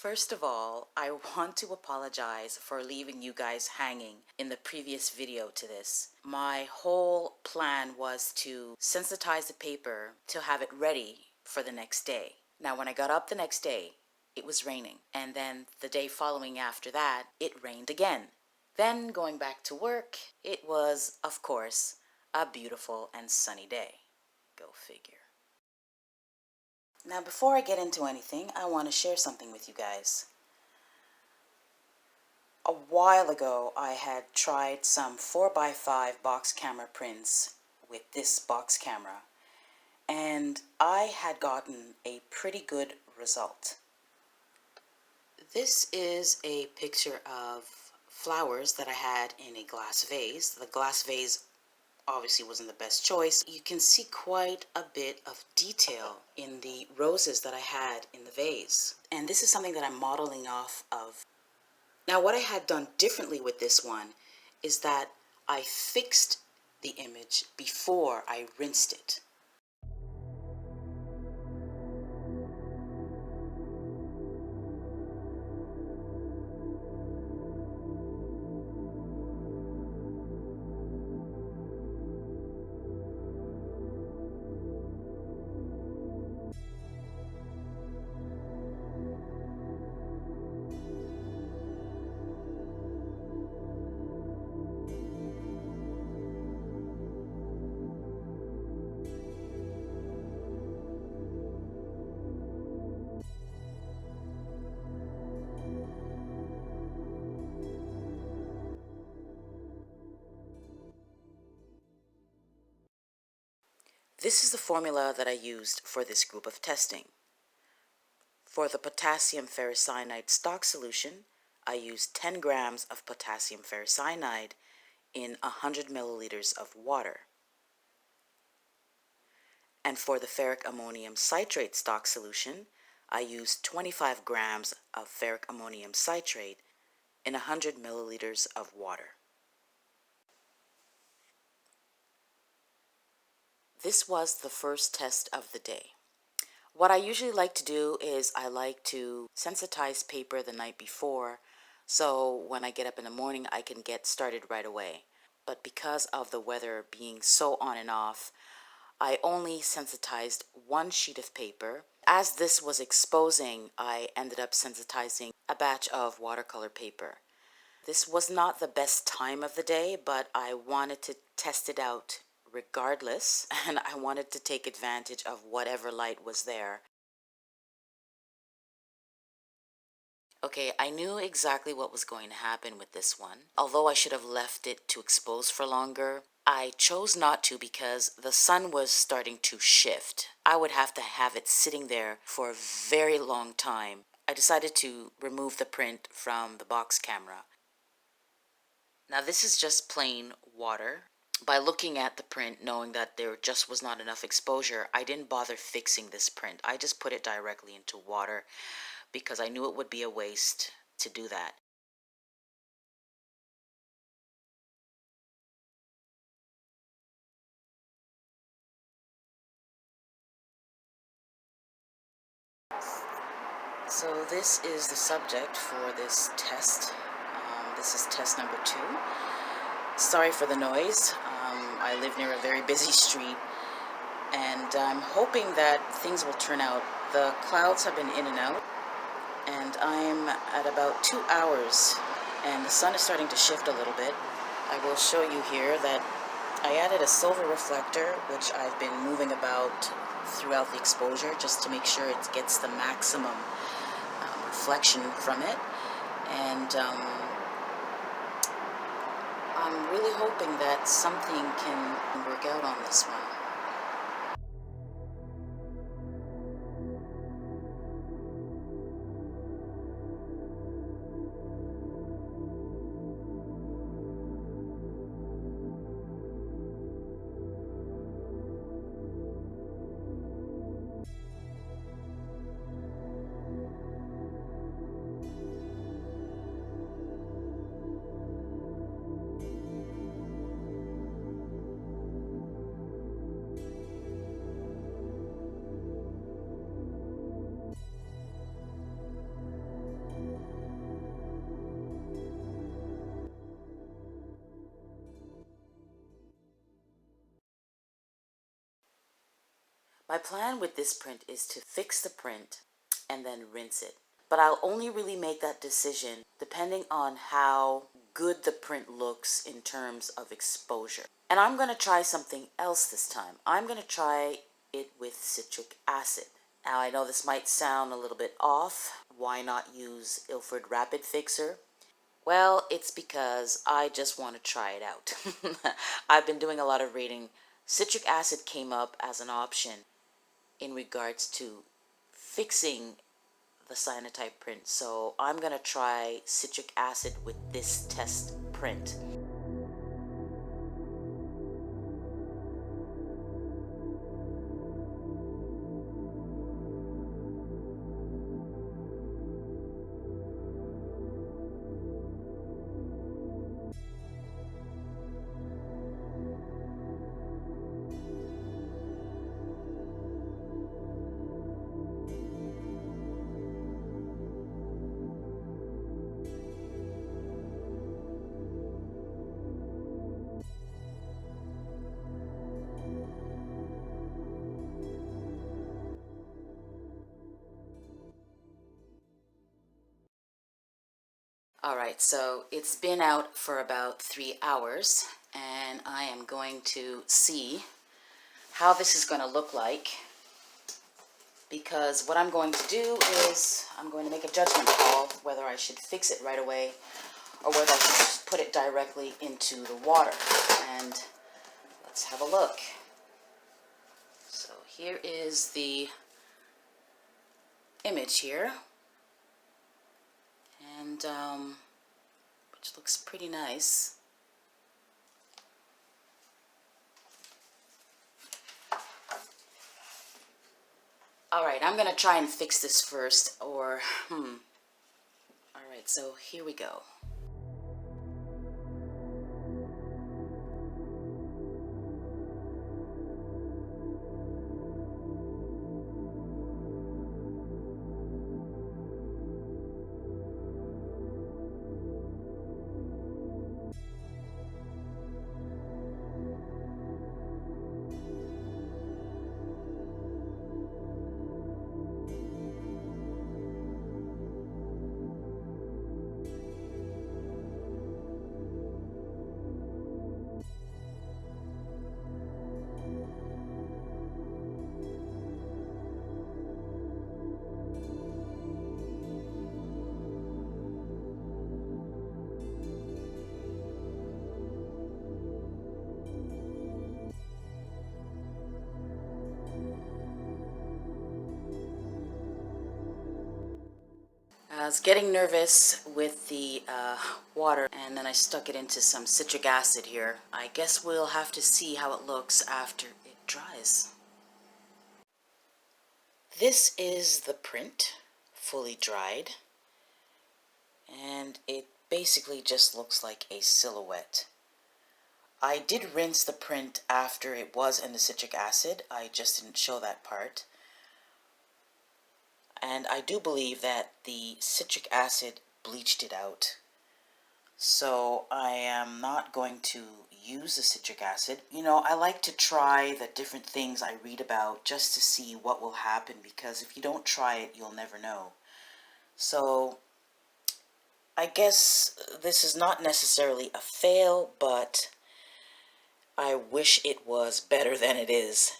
First of all, I want to apologize for leaving you guys hanging in the previous video to this. My whole plan was to sensitize the paper to have it ready for the next day. Now, when I got up the next day, it was raining. And then the day following after that, it rained again. Then going back to work, it was, of course, a beautiful and sunny day. Go figure. Now, before I get into anything, I want to share something with you guys. A while ago, I had tried some 4x5 box camera prints with this box camera, and I had gotten a pretty good result. This is a picture of flowers that I had in a glass vase. The glass vase obviously wasn't the best choice. You can see quite a bit of detail in the roses that I had in the vase. And this is something that I'm modeling off of. Now, what I had done differently with this one is that I fixed the image before I rinsed it. This is the formula that I used for this group of testing. For the potassium ferricyanide stock solution, I used 10 grams of potassium ferricyanide in 100 milliliters of water. And for the ferric ammonium citrate stock solution, I used 25 grams of ferric ammonium citrate in 100 milliliters of water. This was the first test of the day. What I usually like to do is I like to sensitize paper the night before, so when I get up in the morning I can get started right away. But because of the weather being so on and off, I only sensitized one sheet of paper. As this was exposing, I ended up sensitizing a batch of watercolor paper. This was not the best time of the day, but I wanted to test it out regardless, and I wanted to take advantage of whatever light was there. Okay, I knew exactly what was going to happen with this one. Although I should have left it to expose for longer, I chose not to because the sun was starting to shift. I would have to have it sitting there for a very long time. I decided to remove the print from the box camera. Now this is just plain water. By looking at the print, knowing that there just was not enough exposure, I didn't bother fixing this print. I just put it directly into water because I knew it would be a waste to do that. So this is the subject for this test. This is test number 2. Sorry for the noise. I live near a very busy street, and I'm hoping that things will turn out. The clouds have been in and out, and I'm at about 2 hours, and the sun is starting to shift a little bit. I will show you here that I added a silver reflector, which I've been moving about throughout the exposure just to make sure it gets the maximum reflection from it. And I'm really hoping that something can work out on this one. My plan with this print is to fix the print and then rinse it. But I'll only really make that decision depending on how good the print looks in terms of exposure. And I'm going to try something else this time. I'm going to try it with citric acid. Now I know this might sound a little bit off. Why not use Ilford Rapid Fixer? Well, it's because I just want to try it out. I've been doing a lot of reading. Citric acid came up as an option in regards to fixing the cyanotype print. So I'm going to try citric acid with this test print. Alright, so it's been out for about 3 hours, and I am going to see how this is going to look like, because what I'm going to do is I'm going to make a judgment call whether I should fix it right away or whether I should just put it directly into the water. And let's have a look. So here is the image here, and which looks pretty nice. Alright, I'm going to try and fix this first, or, Alright, so here we go. I was getting nervous with the water, and then I stuck it into some citric acid here. I guess we'll have to see how it looks after it dries. This is the print, fully dried, and it basically just looks like a silhouette. I did rinse the print after it was in the citric acid. I just didn't show that part. And I do believe that the citric acid bleached it out. So I am not going to use the citric acid. You know, I like to try the different things I read about just to see what will happen, because if you don't try it, you'll never know. So I guess this is not necessarily a fail, but I wish it was better than it is.